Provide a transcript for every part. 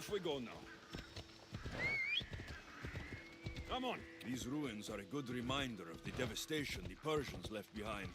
Off we go now. Come on. These ruins are a good reminder of the devastation the Persians left behind.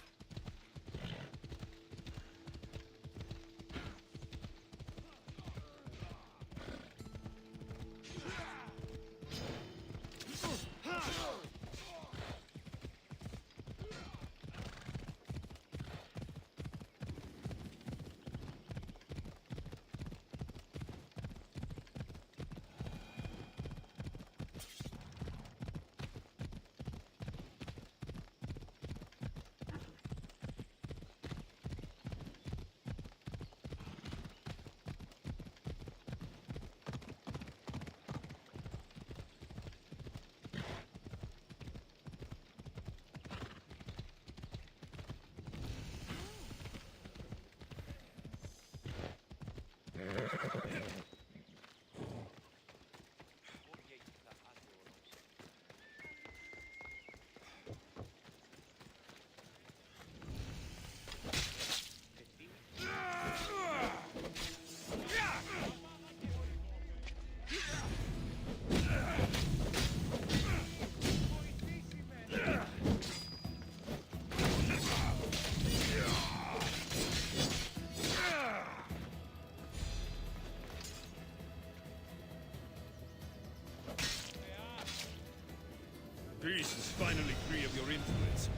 Greece is finally free of your influence.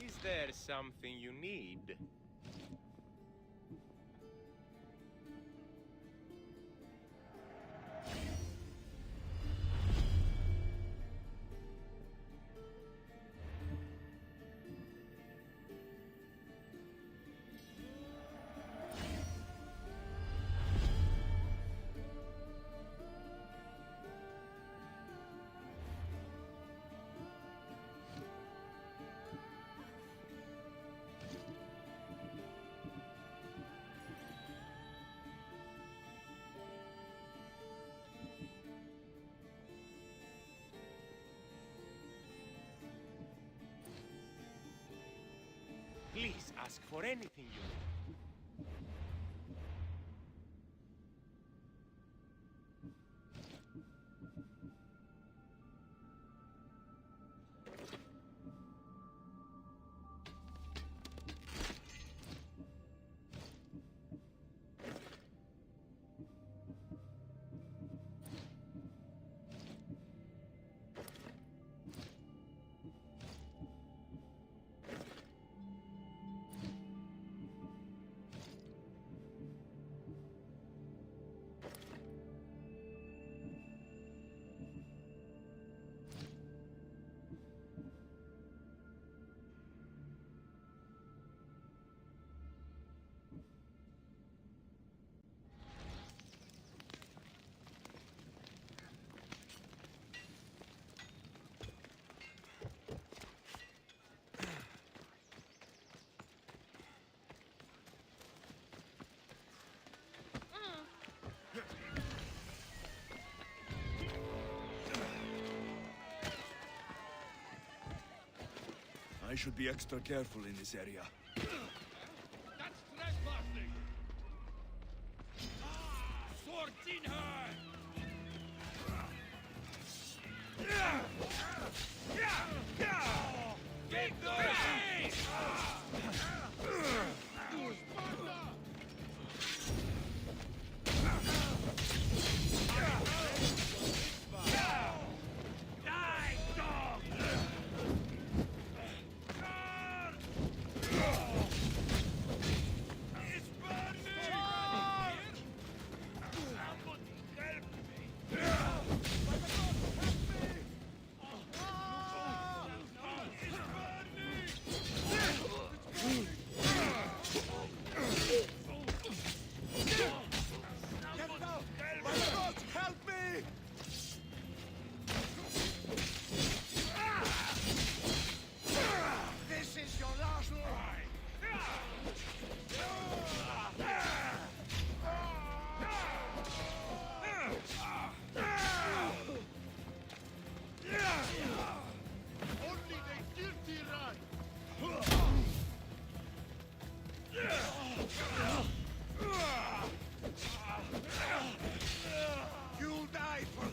Is there something you need? Please ask for anything you need. I should be extra careful in this area. That's trespassing! Swords in her! Victory! Die, dog! It's burning! Somebody help me! This is your last ride! Only the guilty run! You'll die for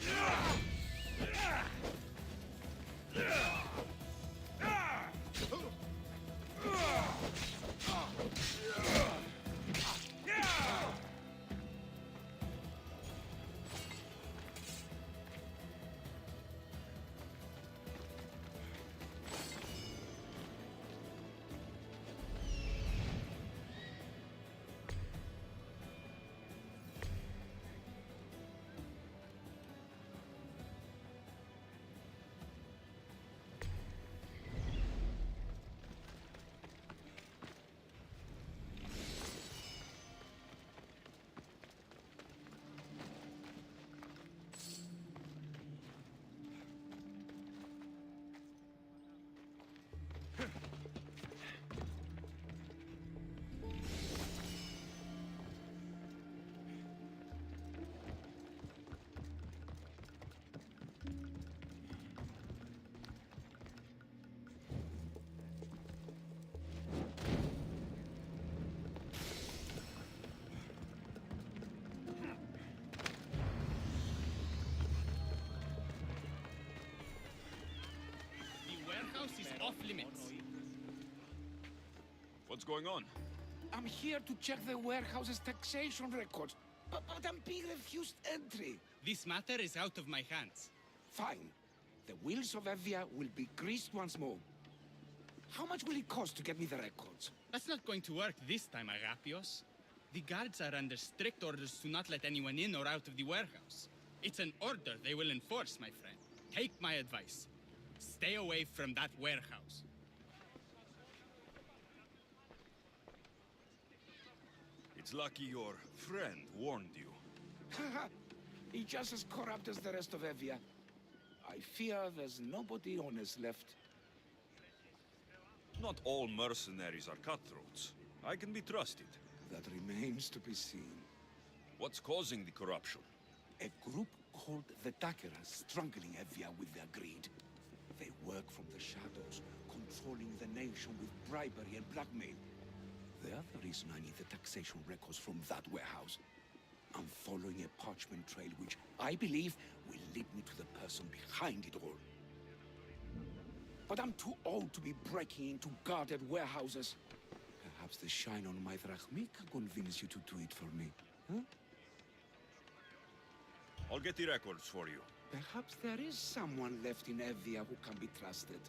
House is off limits. What's going on? I'm here to check the warehouse's taxation records, but I'm being refused entry. This matter is out of my hands. Fine. The wheels of Evia will be greased once more. How much will it cost to get me the records? That's not going to work this time, Agapios. The guards are under strict orders to not let anyone in or out of the warehouse. It's an order they will enforce, my friend. Take my advice. Stay away from that warehouse. It's lucky your friend warned you. Haha. He's just as corrupt as the rest of Evia. I fear there's nobody honest left. Not all mercenaries are cutthroats. I can be trusted. That remains to be seen. What's causing the corruption? A group called the Dagger is strangling Evia with their greed. They work from the shadows, controlling the nation with bribery and blackmail. The other reason I need the taxation records from that warehouse. I'm following a parchment trail which I believe will lead me to the person behind it all. But I'm too old to be breaking into guarded warehouses. Perhaps the shine on my drachmi can convince you to do it for me, huh? I'll get the records for you. Perhaps there is someone left in Evia who can be trusted.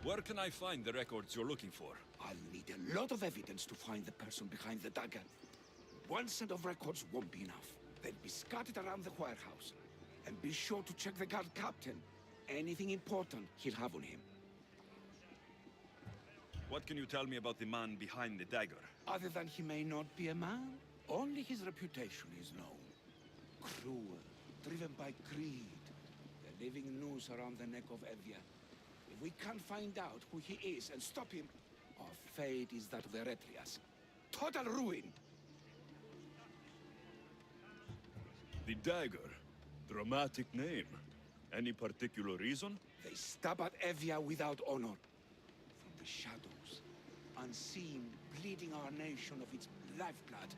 Where can I find the records you're looking for? I'll need a lot of evidence to find the person behind the dagger. One set of records won't be enough. They'll be scattered around the warehouse. And be sure to check the guard captain. Anything important he'll have on him. What can you tell me about the man behind the dagger? Other than he may not be a man, only his reputation is known. Cruel, driven by greed. The living noose around the neck of Evia. If we can't find out who he is and stop him, our fate is that of the Retrias. Total ruin! The dagger. Dramatic name. Any particular reason? They stab at Evia without honor. the shadows, unseen, bleeding our nation of its lifeblood.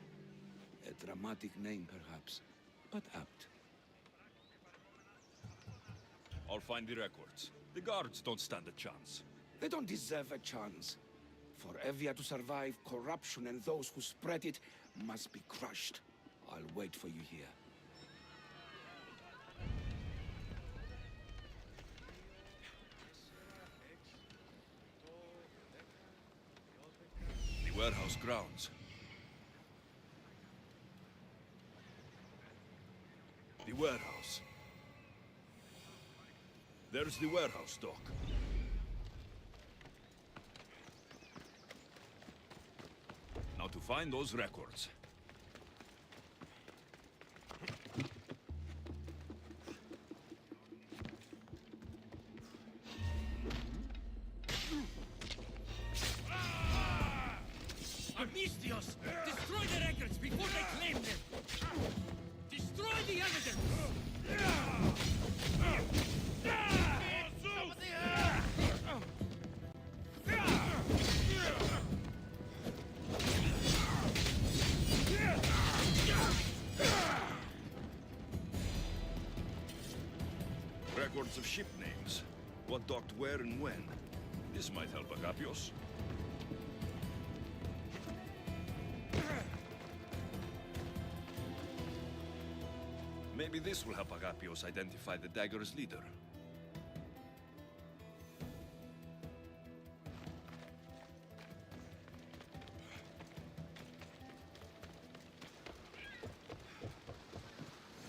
A dramatic name, perhaps, but apt. I'll find the records. The guards don't stand a chance. They don't deserve a chance. For Evia to survive, corruption and those who spread it must be crushed. I'll wait for you here. The warehouse grounds. The warehouse. There's the warehouse dock. Now to find those records. Dystos! Destroy the records before they claim them! Destroy the evidence! Records of ship names. What docked where and when. This might help Agapios. Maybe this will help Agapios identify the Dagger's leader.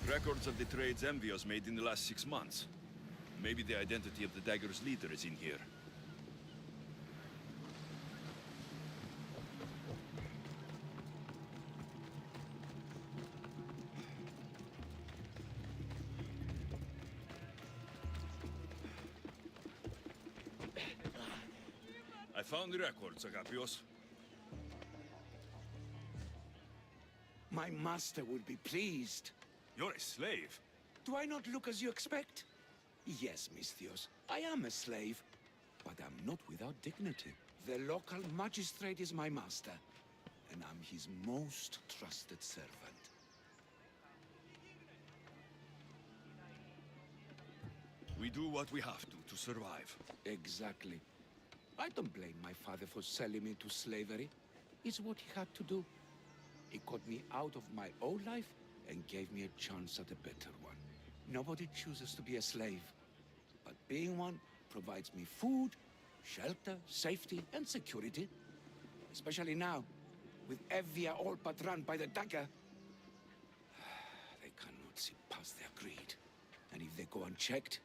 Records of the trades Envios made in the last 6 months. Maybe the identity of the Dagger's leader is in here. I found the records, Agapios. My master will be pleased. You're a slave. Do I not look as you expect? Yes, Misthios, I am a slave, but I'm not without dignity. The local magistrate is my master, and I'm his most trusted servant. We do what we have to survive. Exactly. I don't blame my father for selling me into slavery. It's what he had to do. He got me out of my old life and gave me a chance at a better one. Nobody chooses to be a slave, but being one provides me food, shelter, safety, and security. Especially now, with Evia all but run by the Dagger. They cannot see past their greed. And if they go unchecked,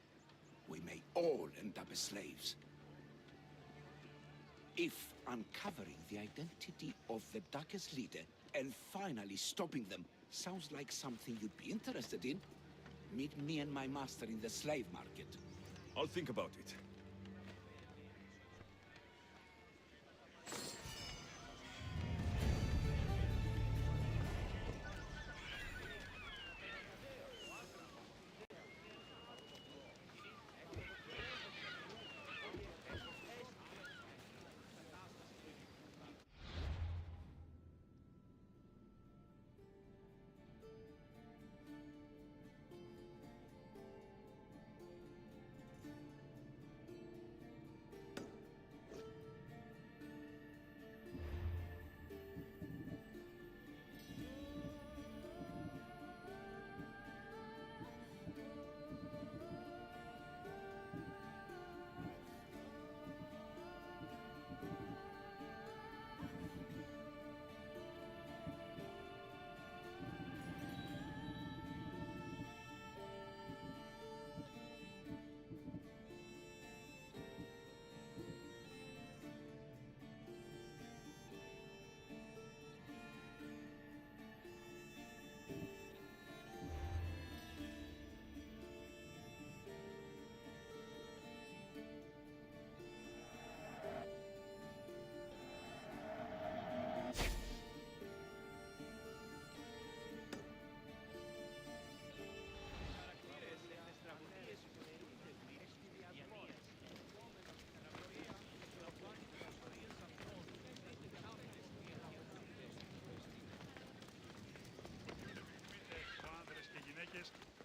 we may all end up as slaves. If uncovering the identity of the Dagger's leader and finally stopping them sounds like something you'd be interested in, meet me and my master in the slave market. I'll think about it.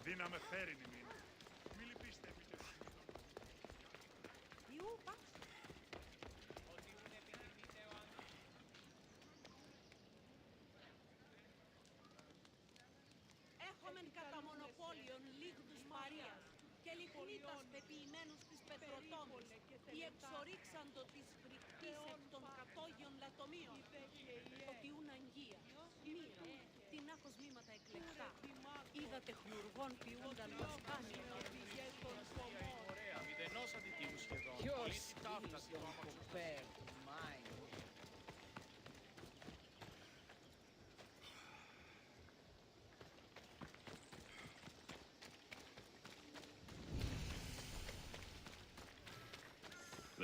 Δύναμε φέρει νημήν. Μη λυπήστε, Έχομεν κατά μονοπόλιον λίγδους Μαρίας και λιχνίτας πεποιημένους της πετροτόμης, οι εξορίξαντο της φρικτής εκ των κατόγιων λατομείων, ότι ούν αγγεία, μοίρα, την άχος μήματα εκλεκτά, είδα τεχνουργών ποιούνταν βασκάνιον Ωραία, μηδενός αντιτίμου σχεδόν. Πολύ ταύταση το άμαξο.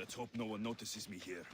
Let's hope no one notices me here.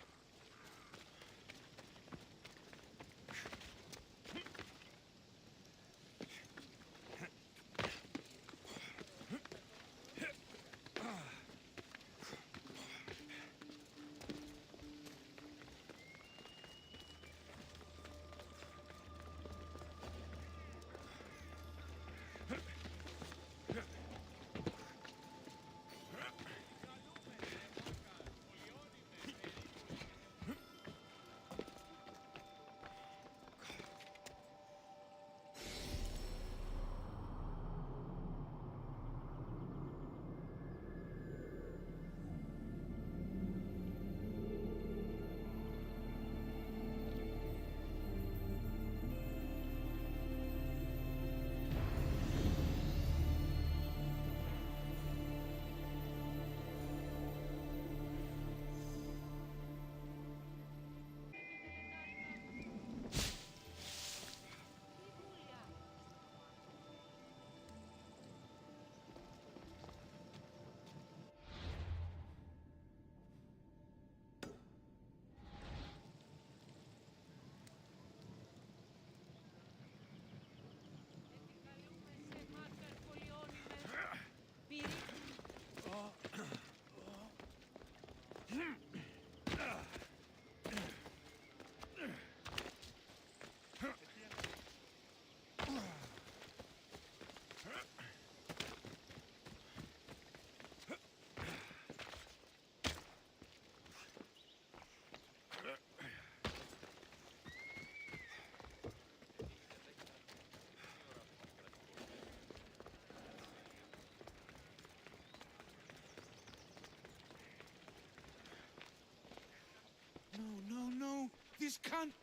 No. This can't...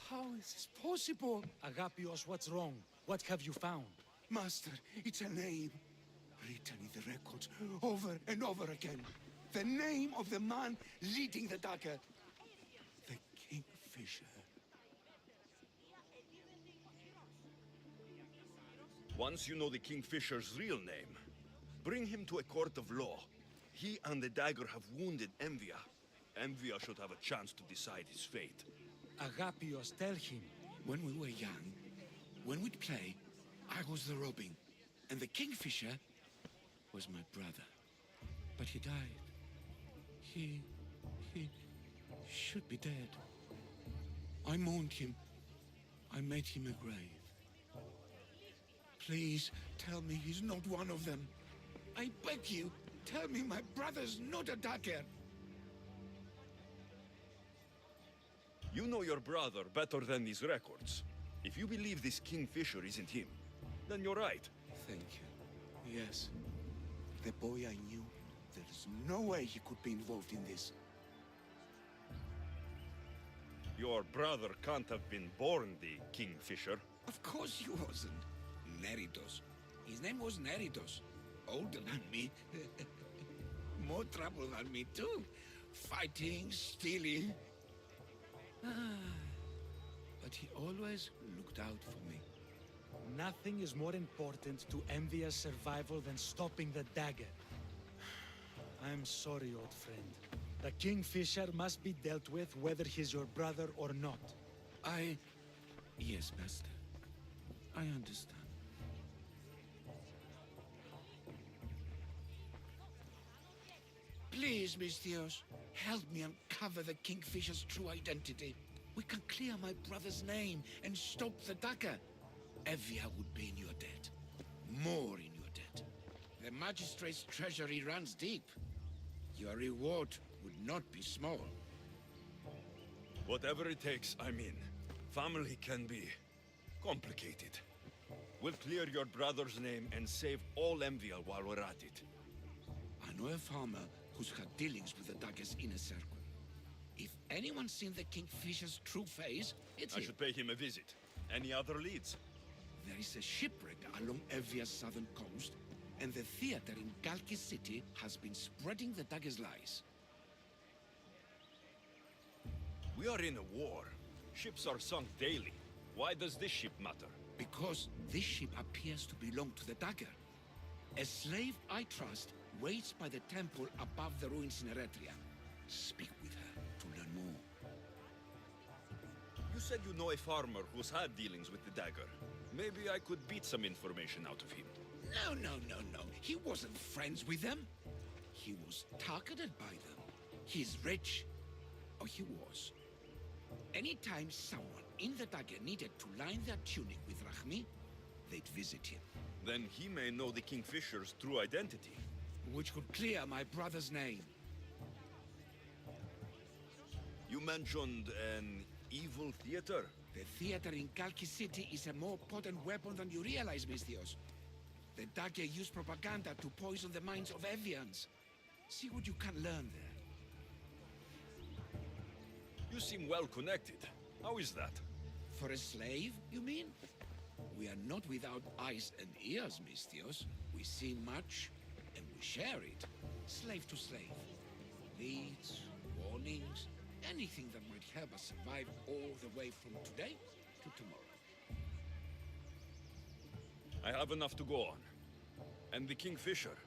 How is this possible? Agapios, what's wrong? What have you found? Master, it's a name. Written in the records over and over again. The name of the man leading the dagger. The Kingfisher. Once you know the Kingfisher's real name, bring him to a court of law. He and the dagger have wounded Envia. Envia should have a chance to decide his fate. Agapios, tell him. When we were young, when we'd play, I was the robin. And the Kingfisher was my brother. But he died. He should be dead. I mourned him. I made him a grave. Please, tell me he's not one of them. I beg you, tell me my brother's not a dagger. You know your brother better than these records. If you believe this Kingfisher isn't him, then you're right. Thank you. Yes. The boy I knew, there's no way he could be involved in this. Your brother can't have been born the Kingfisher. Of course he wasn't. Neritos. His name was Neritos. Older than me. More trouble than me, too. Fighting, stealing. But he always looked out for me. Nothing is more important to Envia's survival than stopping the dagger. I'm sorry, old friend. The Kingfisher must be dealt with whether he's your brother or not. Yes, Master. I understand. Please, Misthios, help me uncover the Kingfisher's true identity. We can clear my brother's name and stop the dagger. Evia would be in your debt. more in your debt. The magistrate's treasury runs deep. Your reward would not be small. Whatever it takes, I'm in. Family can be complicated. We'll clear your brother's name and save all Envia while we're at it. I know a farmer who's had dealings with the Dagger's inner circle. If anyone's seen the Kingfisher's true face, it's I him. should pay him a visit. Any other leads? There is a shipwreck along Evia's southern coast, and the theater in Galki City has been spreading the Dagger's lies. We are in a war. Ships are sunk daily. Why does this ship matter? Because this ship appears to belong to the Dagger. A slave I trust waits by the temple above the ruins in Eretria. Speak with her to learn more. You said you know a farmer who's had dealings with the Dagger. Maybe I could beat some information out of him. No. He wasn't friends with them. He was targeted by them. He's rich. Or he was. Anytime someone in the Dagger needed to line their tunic with Rahmi, they'd visit him. Then he may know the Kingfisher's true identity. Which could clear my brother's name. You mentioned an evil theater? The theater in Kalki City is a more potent weapon than you realize, Misthios. The Dagger use propaganda to poison the minds of Evians. See what you can learn there. You seem well connected. How is that? For a slave, you mean? We are not without eyes and ears, Misthios. We see much, and we share it. Slave to slave. Leads, warnings, anything that might help us survive all the way from today to tomorrow. I have enough to go on. And the Kingfisher.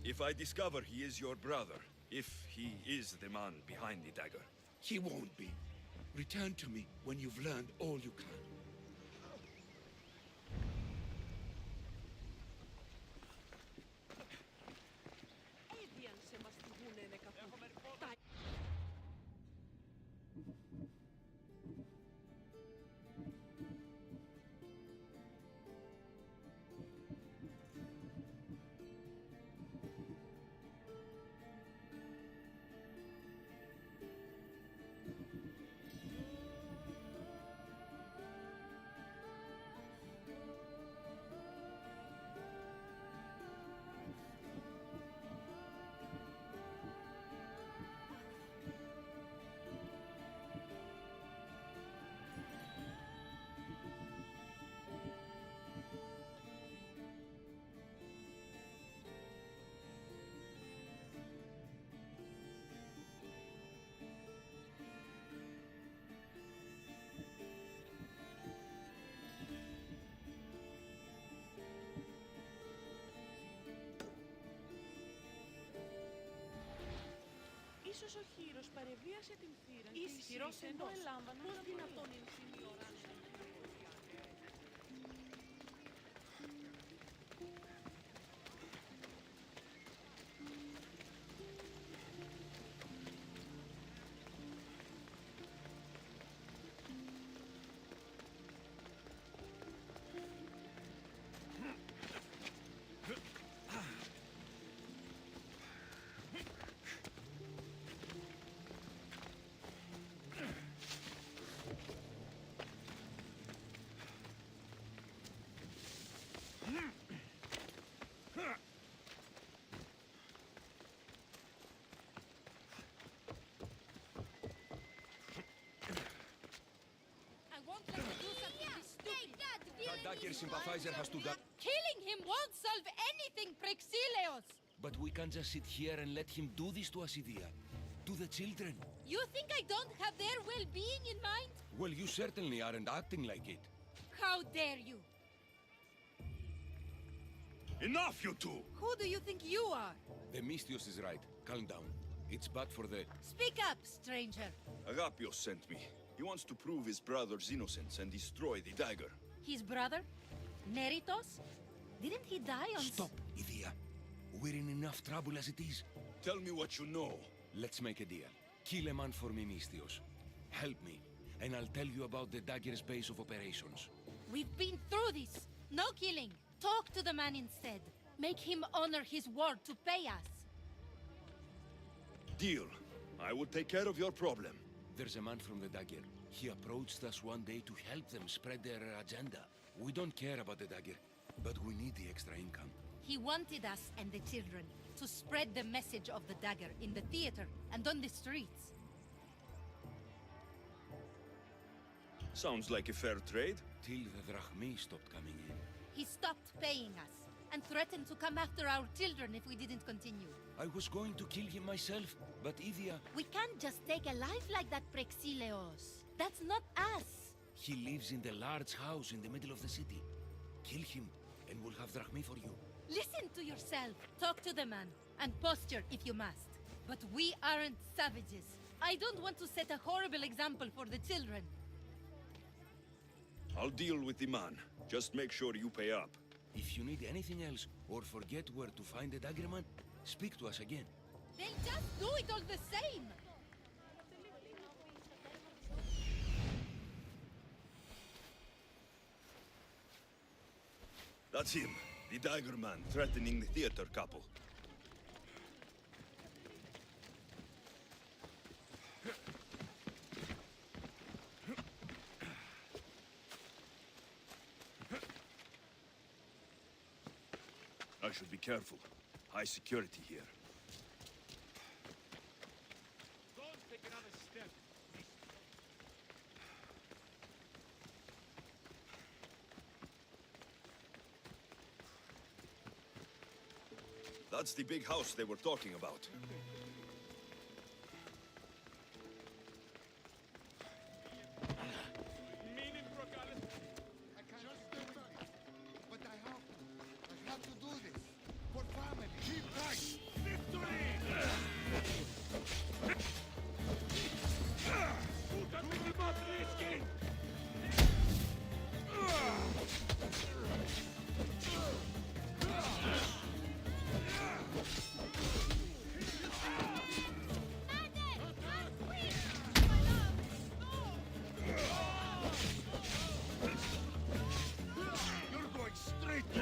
If I discover he is your brother, if he is the man behind the Dagger. He won't be. Return to me when you've learned all you can. Έδιαν σε μαστιγούνε νεκαπού. Ίσως ο Χείρος παρεβίασε την θύρα. Ισχυρός ενώ ελάμβαναν. Πώς δυνατόν είναι σήμερα. Dagger sympathizer has to die. Killing him won't solve anything, Praxilios! But we can't just sit here and let him do this to Assidia. To the children. You think I don't have their well-being in mind? Well, you certainly aren't acting like it. How dare you? Enough, you two! Who do you think you are? The Misthios is right. Calm down. It's bad for the... Speak up, stranger. Agapios sent me. He wants to prove his brother's innocence and destroy the Dagger. His brother? Neritos? Didn't he die on... Stop, Idia. We're in enough trouble as it is. Tell me what you know. Let's make a deal. Kill a man for me, Misthios. Help me, and I'll tell you about the Dagger's base of operations. We've been through this. No killing. Talk to the man instead. Make him honor his word to pay us. Deal. I will take care of your problem. There's a man from the Dagger. He approached us one day to help them spread their agenda. We don't care about the Dagger, but we need the extra income. He wanted us and the children to spread the message of the dagger in the theater and on the streets. Sounds like a fair trade. Till the Drachmi stopped coming in. He stopped paying us and threatened to come after our children if we didn't continue. I was going to kill him myself, but Idia... We can't just take a life like that, Prexileos. That's not us. He lives in the large house in the middle of the city. Kill him, and we'll have Drachmi for you. Listen to yourself. Talk to the man, and posture if you must. But we aren't savages. I don't want to set a horrible example for the children. I'll deal with the man. Just make sure you pay up. If you need anything else, or forget where to find the Daggerman, speak to us again. They'll just do it all the same! That's him, the Dagger Man threatening the theater couple. I should be careful. High security here. Don't take another step. That's the big house they were talking about. But I have to do this. For family. Keep right. Victory! You're going straight to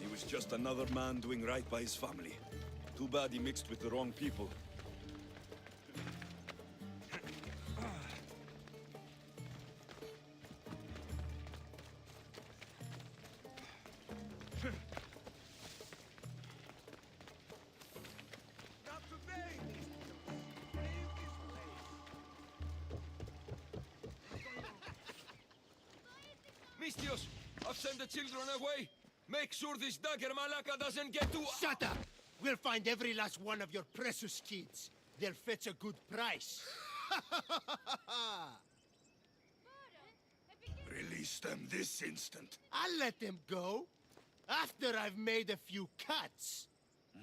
He was just another man doing right by his family. Too bad he mixed with the wrong people. Not today! Leave this place! Mistios, I've sent the children away. Make sure this Dagger Malaka doesn't get to... Shut up! We'll find every last one of your precious kids. They'll fetch a good price. Release them this instant. I'll let them go. After I've made a few cuts.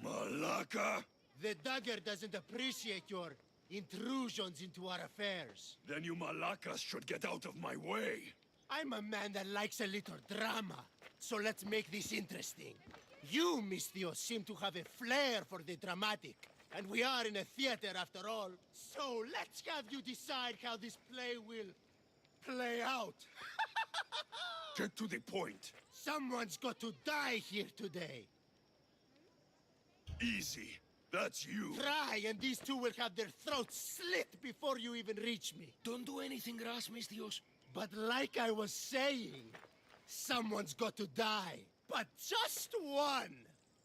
Malaka! The Dagger doesn't appreciate your intrusions into our affairs. Then you Malakas should get out of my way. I'm a man that likes a little drama. So let's make this interesting. You, Mistios, seem to have a flair for the dramatic. And we are in a theater after all. So let's have you decide how this play will play out. Get to the point. Someone's got to die here today. Easy. That's you. Try, and these two will have their throats slit before you even reach me. Don't do anything rash, Mistios. But like I was saying, someone's got to die. But just one.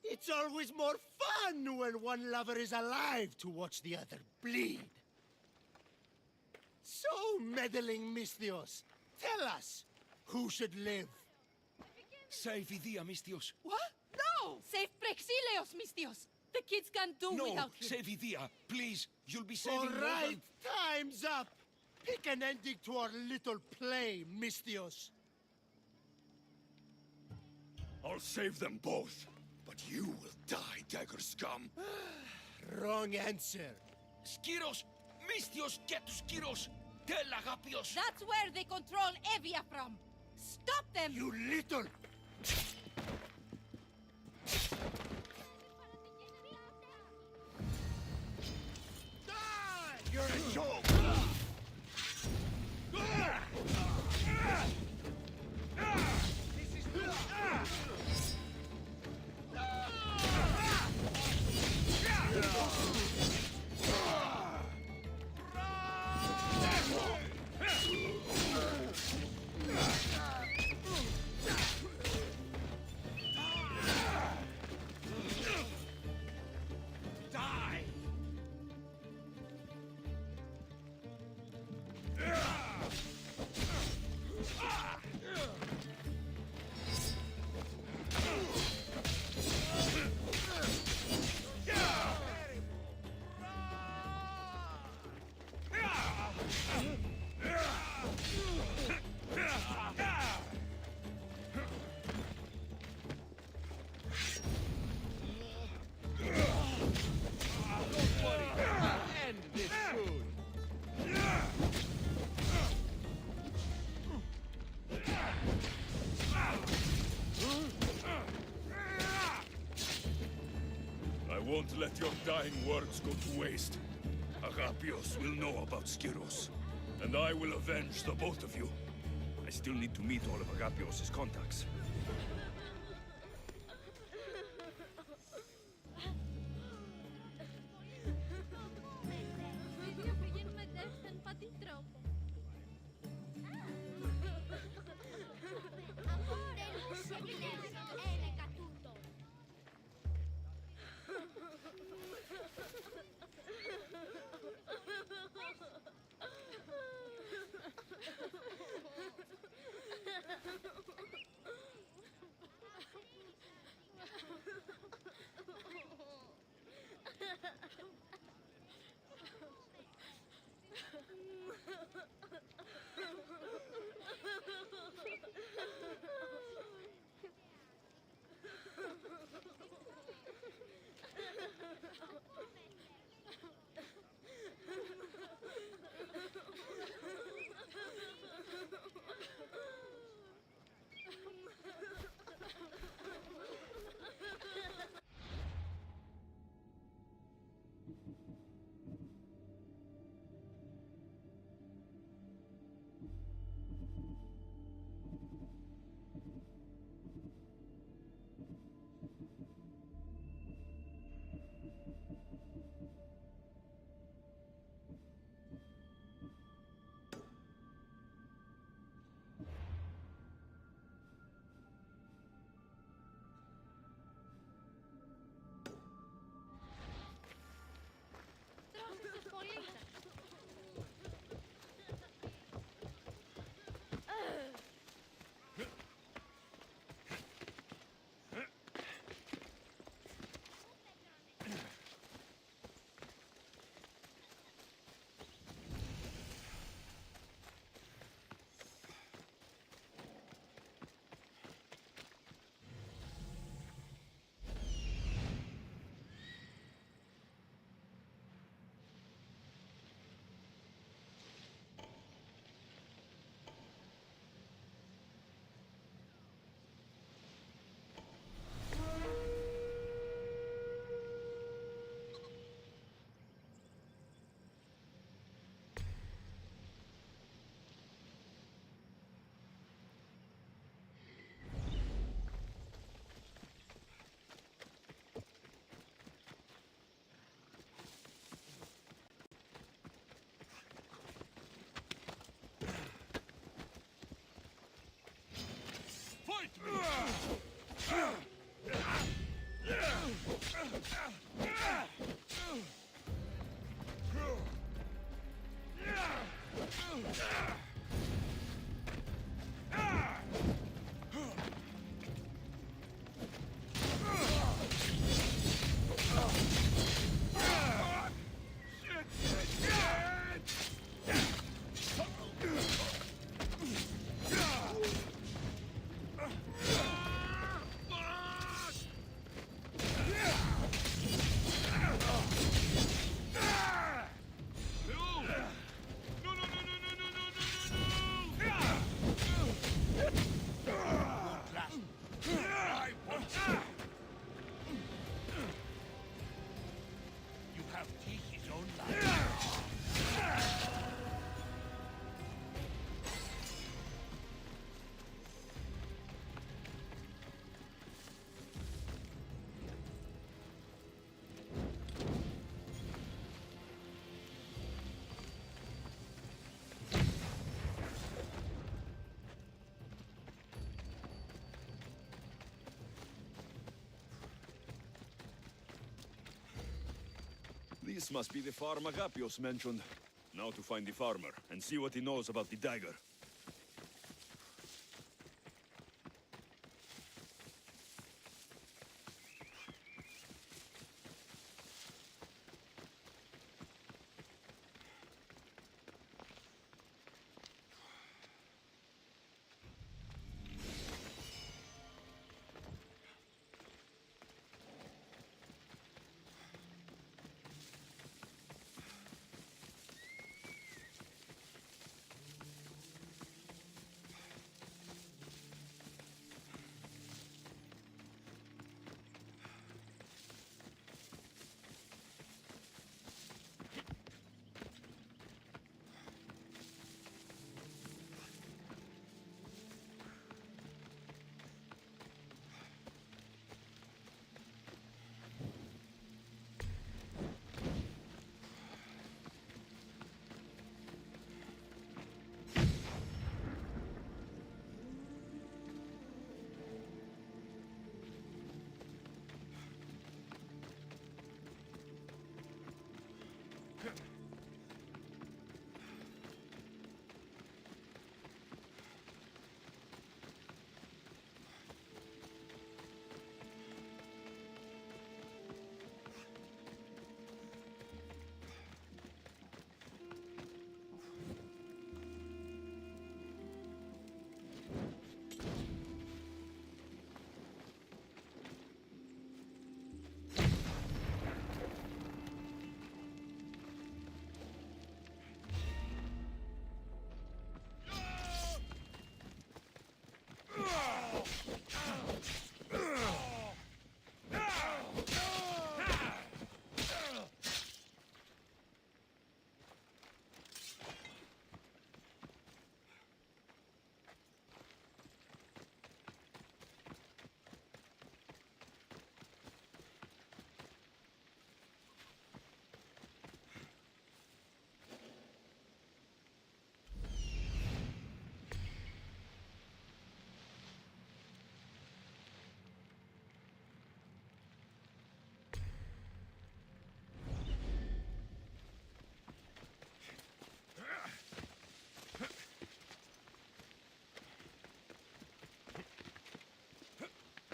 It's always more fun when one lover is alive to watch the other bleed. So, meddling Mistios, tell us, who should live? Save Idia, Mistios. What? No! Save Prexileos, Mistios! The kids can't do No, without him. save Idia. Please, you'll be saving All more right, than... time's up. Pick an ending to our little play, Mistios. I'll save them both. But you will die, Dagger scum. Wrong answer. Skiros! Mistios, get to Skiros! Tell Agapios! That's where they control Evia from. Stop them! You little... won't let your dying words go to waste. Agapios will know about Skiros, and I will avenge the both of you. I still need to meet all of Agapios' contacts. This must be the farm Agapios mentioned. Now to find the farmer, and see what he knows about the dagger.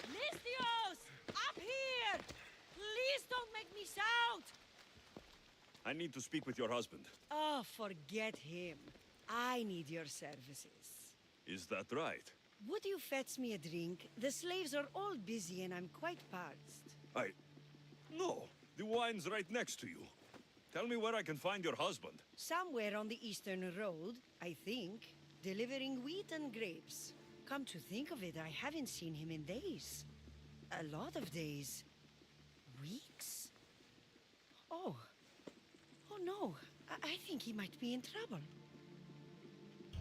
Misthios! Up here! Please don't make me shout! I need to speak with your husband. Oh, forget him. I need your services. Is that right? Would you fetch me a drink? The slaves are all busy and I'm quite parched. No, the wine's right next to you. Tell me where I can find your husband. Somewhere on the eastern road, I think, delivering wheat and grapes. Come to think of it, I haven't seen him in days. A lot of days. Weeks? Oh. Oh no, I think he might be in trouble.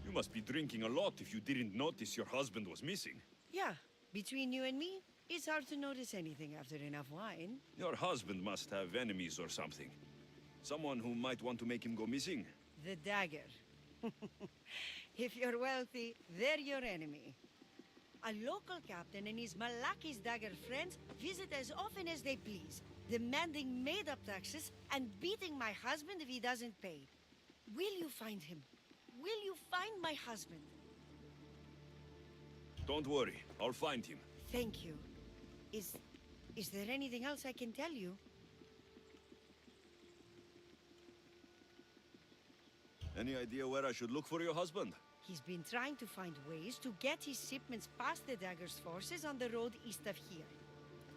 You must be drinking a lot if you didn't notice your husband was missing. Yeah, between you and me, it's hard to notice anything after enough wine. Your husband must have enemies or something. Someone who might want to make him go missing. The dagger. If you're wealthy, they're your enemy. A local captain and his Malaki's dagger friends visit as often as they please, demanding made-up taxes and beating my husband if he doesn't pay. Will you find him? Will you find my husband? Don't worry, I'll find him. Thank you. Is there anything else I can tell you? Any idea where I should look for your husband? He's been trying to find ways to get his shipments past the Dagger's forces on the road east of here.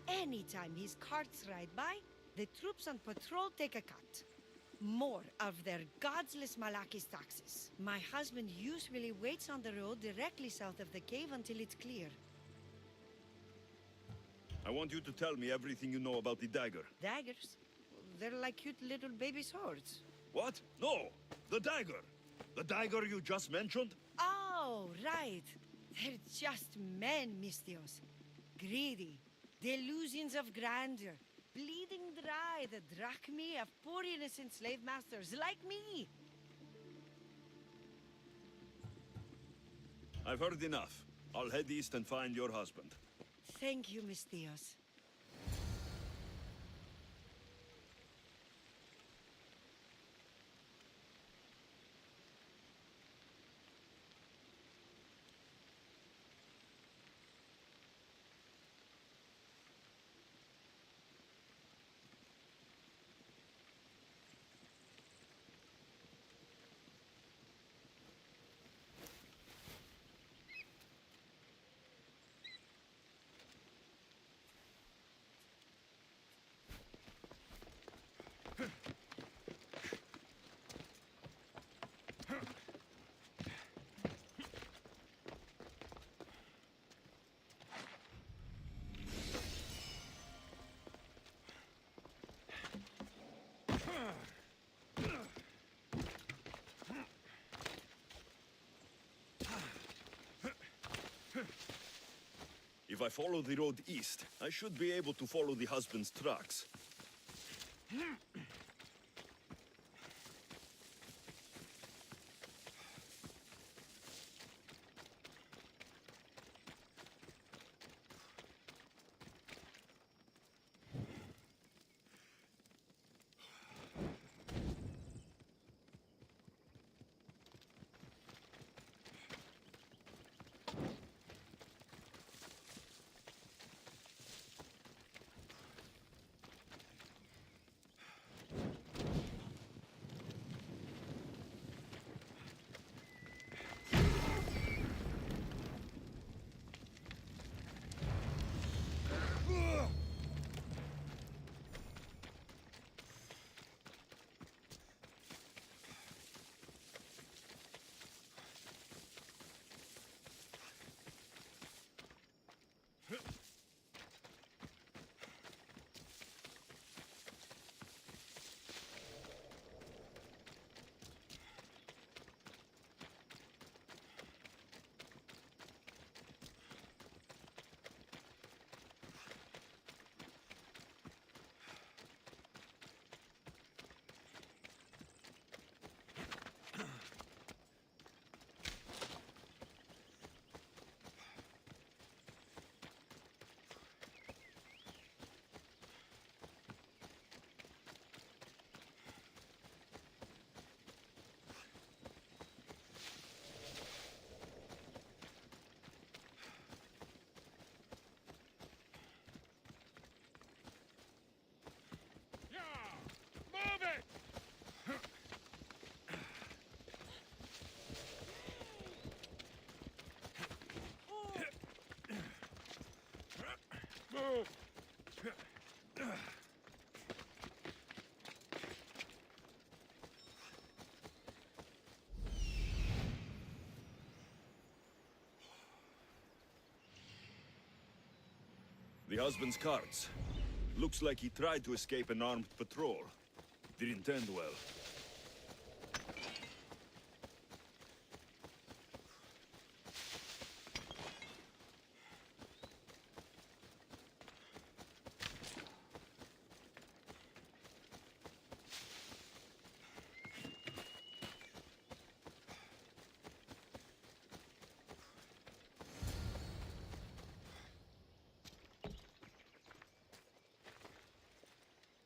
Anytime his carts ride by, the troops on patrol take a cut. More of their godless Malaki's taxes. My husband usually waits on the road directly south of the cave until it's clear. I want you to tell me everything you know about the dagger. Daggers? They're like cute little baby swords. What? No! The dagger! The dagger you just mentioned? Oh, right. They're just men, Misthios. Greedy. Delusions of grandeur. Bleeding dry the drachmae of poor innocent slave masters like me. I've heard enough. I'll head east and find your husband. Thank you, Misthios. If I follow the road east, I should be able to follow the husband's tracks. The husband's cards. Looks like he tried to escape an armed patrol. Didn't end well.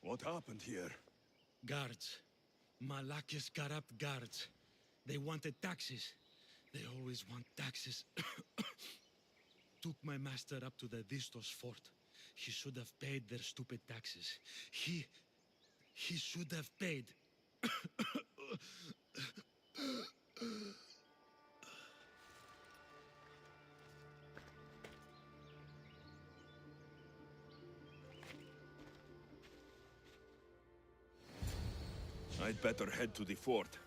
What happened here? Guards. Malakis got up guards. They wanted taxes. They always want taxes. Took my master up to the Dystos fort. He should have paid their stupid taxes. He should have paid. I'd better head to the fort.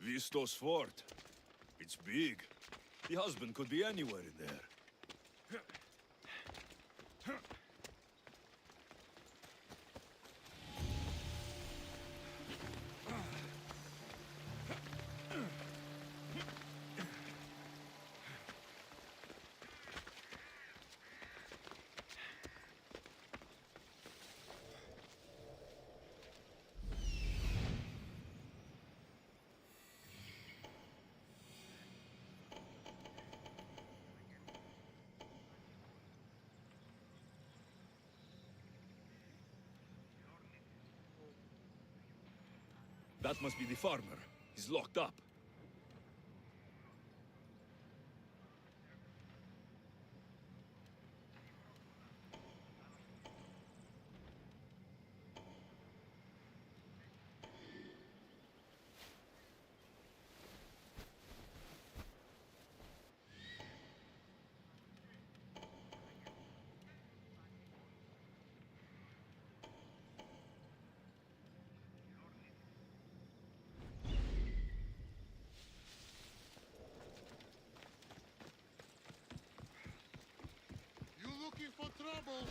Dystos fort. It's big. The husband could be anywhere in there. That must be the farmer. He's locked up. You looking for trouble?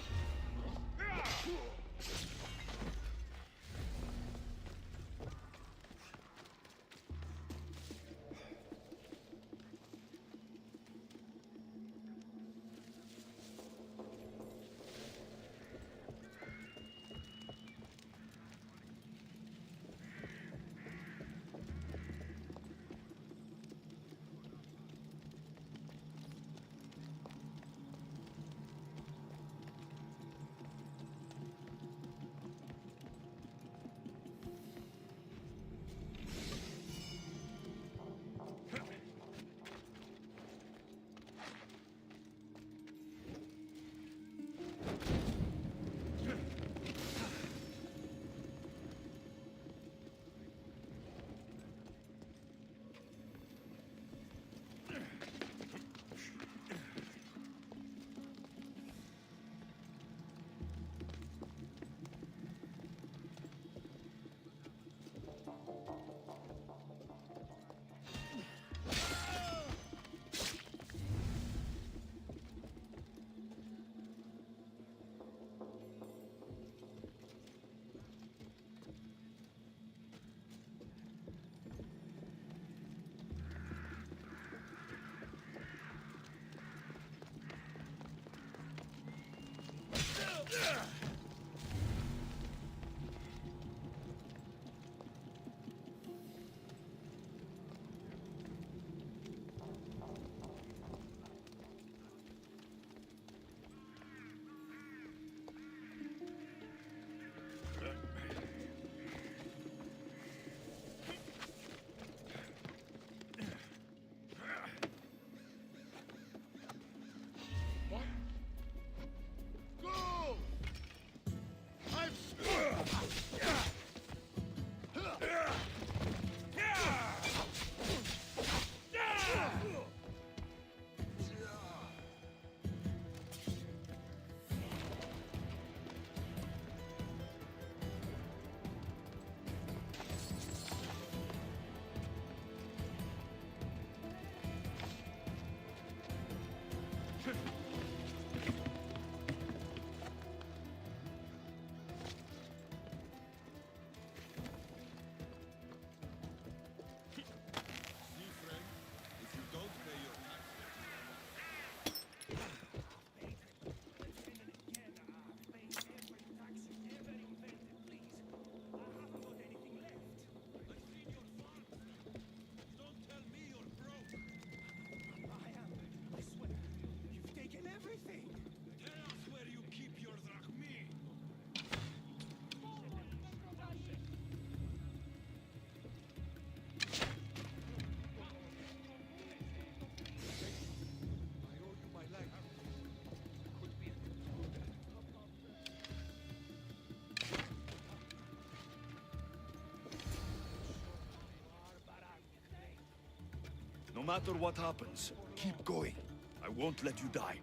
matter what happens, keep going. I won't let you die.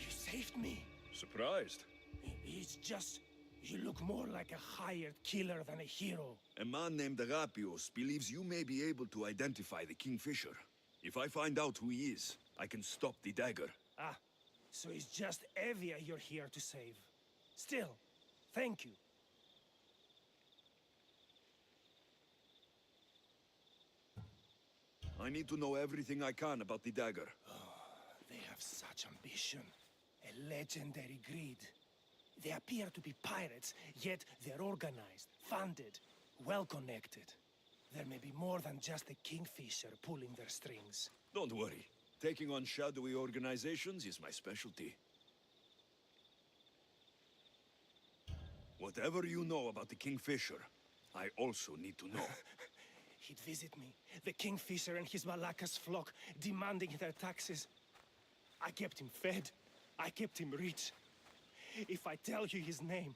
Saved me. Surprised? It's just... you look more like a hired killer than a hero. A man named Agapios believes you may be able to identify the Kingfisher. If I find out who he is, I can stop the dagger. Ah, so it's just Evia you're here to save. Still, thank you. I need to know everything I can about the dagger. They have such ambition. A legendary greed. They appear to be pirates, yet they're organized, funded, well-connected. There may be more than just the Kingfisher pulling their strings. Don't worry. Taking on shadowy organizations is my specialty. Whatever you know about the Kingfisher, I also need to know. He'd visit me, the Kingfisher and his Malacca's flock, demanding their taxes. I kept him fed. I kept him rich. If I tell you his name,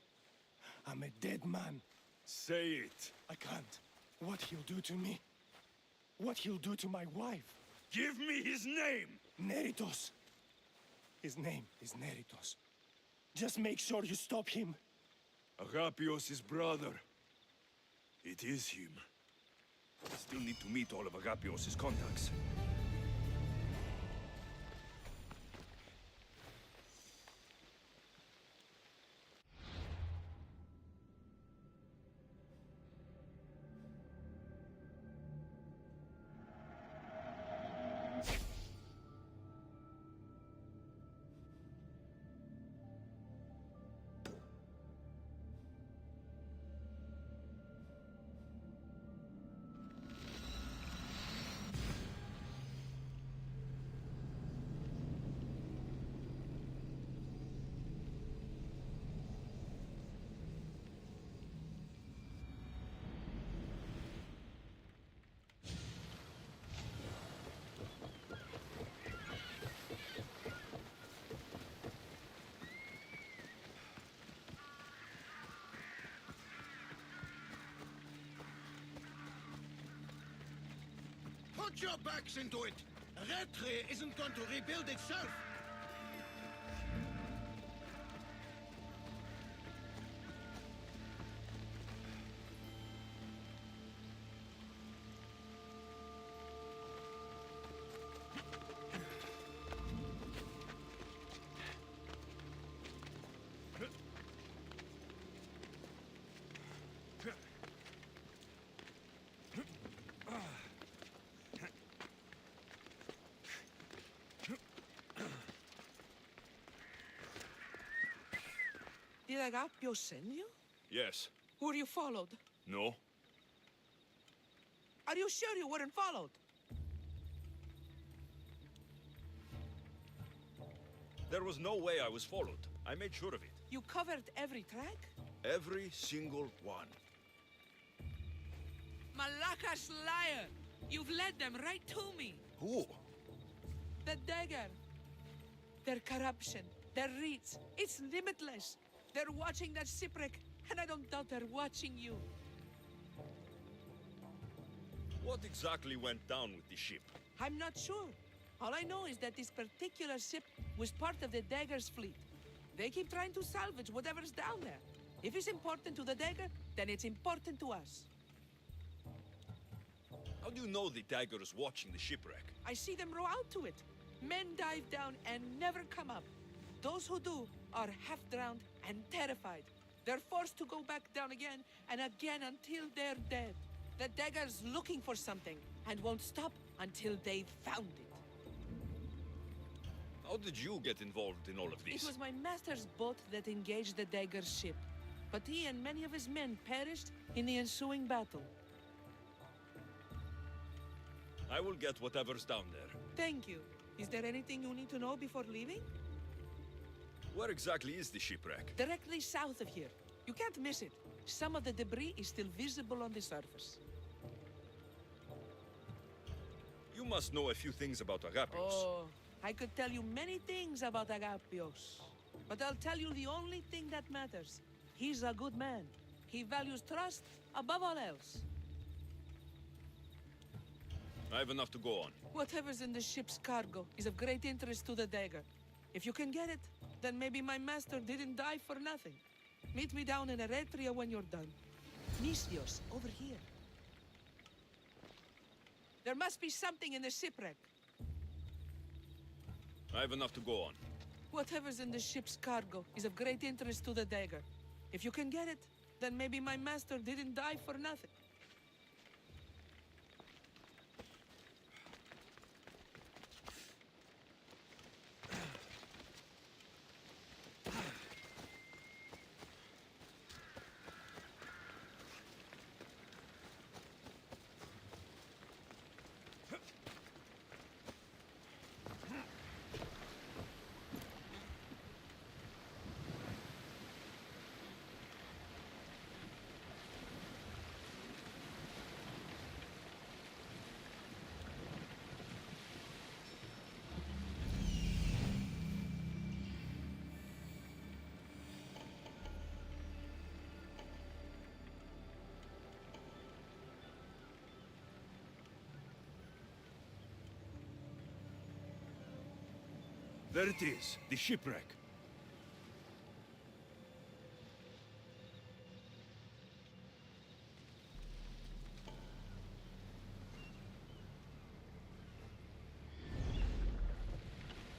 I'm a dead man. Say it. I can't. What he'll do to me. What he'll do to my wife. Give me his name! Neritos. His name is Neritos. Just make sure you stop him. Agapios' brother. It is him. I still need to meet all of Agapios' contacts. Put your backs into it! Retre isn't going to rebuild itself! Did Agapios send you? Yes. Were you followed? No. Are you sure you weren't followed? There was no way I was followed. I made sure of it. You covered every track? Every single one. Malakas liar! You've led them right to me. Who? The dagger. Their corruption, their reach, it's limitless. They're watching that shipwreck, and I don't doubt they're watching you. What exactly went down with the ship? I'm not sure. All I know is that this particular ship was part of the Dagger's fleet. They keep trying to salvage whatever's down there. If it's important to the Dagger, then it's important to us. How do you know the Dagger is watching the shipwreck? I see them row out to it. Men dive down and never come up. Those who do are half-drowned and terrified. They're forced to go back down again and again until they're dead. The Dagger's looking for something and won't stop until they've found it. How did you get involved in all of this? It was my master's boat that engaged the Dagger's ship. But he and many of his men perished in the ensuing battle. I will get whatever's down there. Thank you. Is there anything you need to know before leaving? Where exactly is the shipwreck? Directly south of here. You can't miss it. Some of the debris is still visible on the surface. You must know a few things about Agapios. Oh, I could tell you many things about Agapios. But I'll tell you the only thing that matters. He's a good man. He values trust above all else. I have enough to go on. Whatever's in the ship's cargo is of great interest to the Dagger. If you can get it, then maybe my master didn't die for nothing. Meet me down in Eretria when you're done. Misios, over here. There must be something in the shipwreck. I have enough to go on. Whatever's in the ship's cargo is of great interest to the Dagger. If you can get it, then maybe my master didn't die for nothing. There it is, the shipwreck.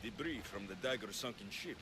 Debris from the Dagger's sunken ship.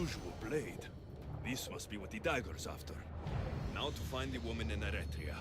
unusual blade. This must be what the dagger's after. Now to find the woman in Eretria.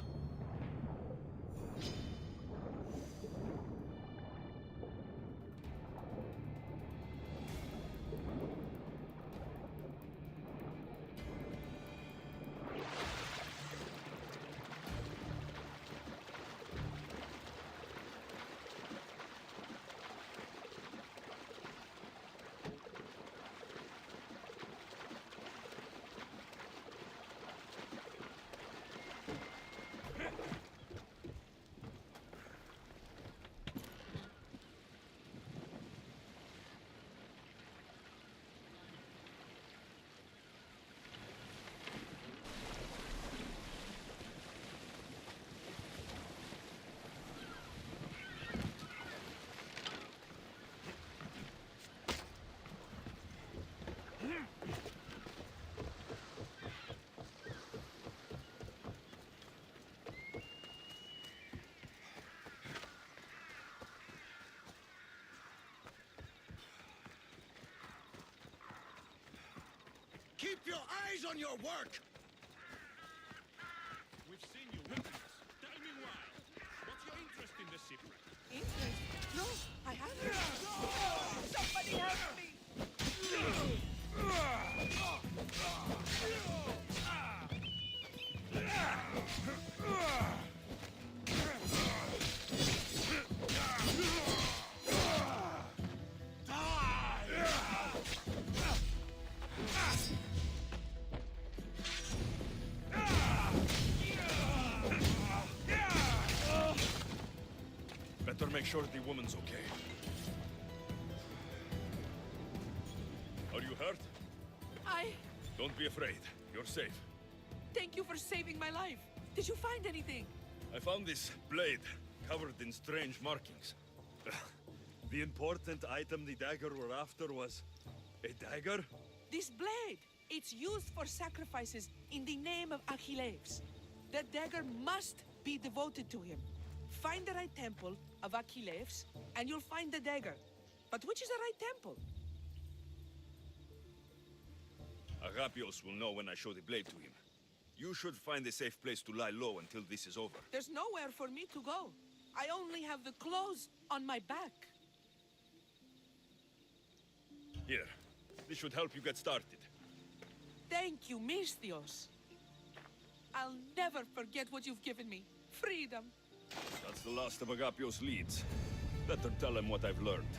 Keep your eyes on your work! We've seen you witness. Tell me why. What's your interest in the secret? Interest? No, I haven't. Somebody help me! Better make sure the woman's okay. Are you hurt? Don't be afraid. You're safe. Thank you for saving my life. Did you find anything? I found this blade, covered in strange markings. The important item the dagger were after was... a dagger? This blade. It's used for sacrifices in the name of Achilles. The dagger must be devoted to him. Find the right temple of Achilles, and you'll find the dagger. But which is the right temple? Agapios will know when I show the blade to him. You should find a safe place to lie low until this is over. There's nowhere for me to go. I only have the clothes on my back. Here, this should help you get started. Thank you, Misthios. I'll never forget what you've given me. Freedom. That's the last of Agapios' leads. Better tell him what I've learned.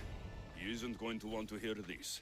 He isn't going to want to hear this.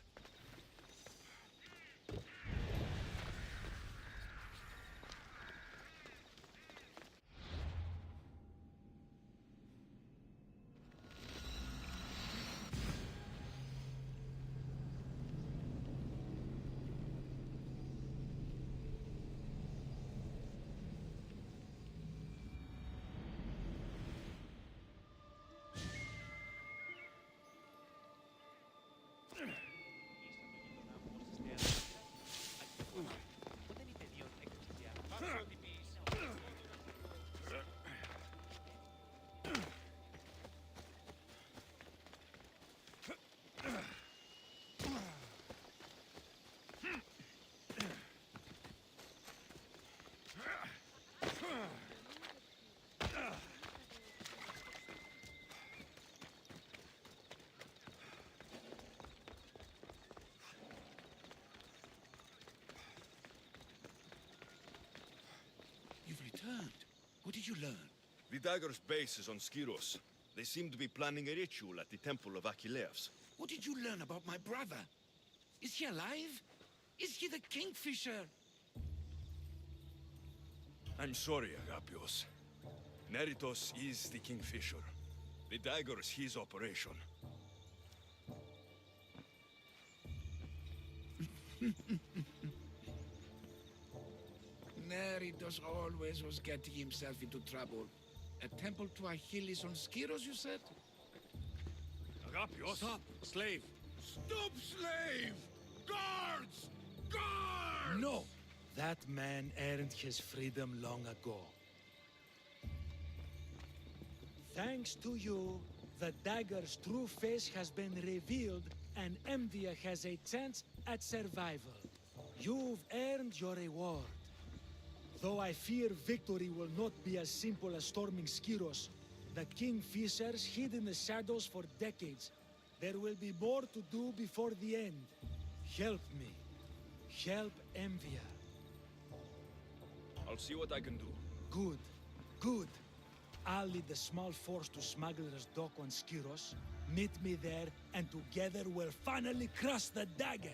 You've returned. What did you learn? The dagger's base is on Skiros. They seem to be planning a ritual at the temple of Achilles. What did you learn about my brother? Is he alive? Is he the Kingfisher? I'm sorry, Agapios. Neritos is the Kingfisher. The dagger is his operation. Neritos always was getting himself into trouble. A temple to Achilles on Skiros, you said? Agapios! Stop, slave! Stop, slave! Guards! Guards! No! That man earned his freedom long ago. Thanks to you, the dagger's true face has been revealed and Envia has a chance at survival. You've earned your reward. Though I fear victory will not be as simple as storming Skiros, the Kingfishers hid in the shadows for decades. There will be more to do before the end. Help me. Help Envia. I'll see what I can do. Good. Good. I'll lead the small force to Smuggler's Dock on Skiros. Meet me there, and together we'll finally crush the dagger!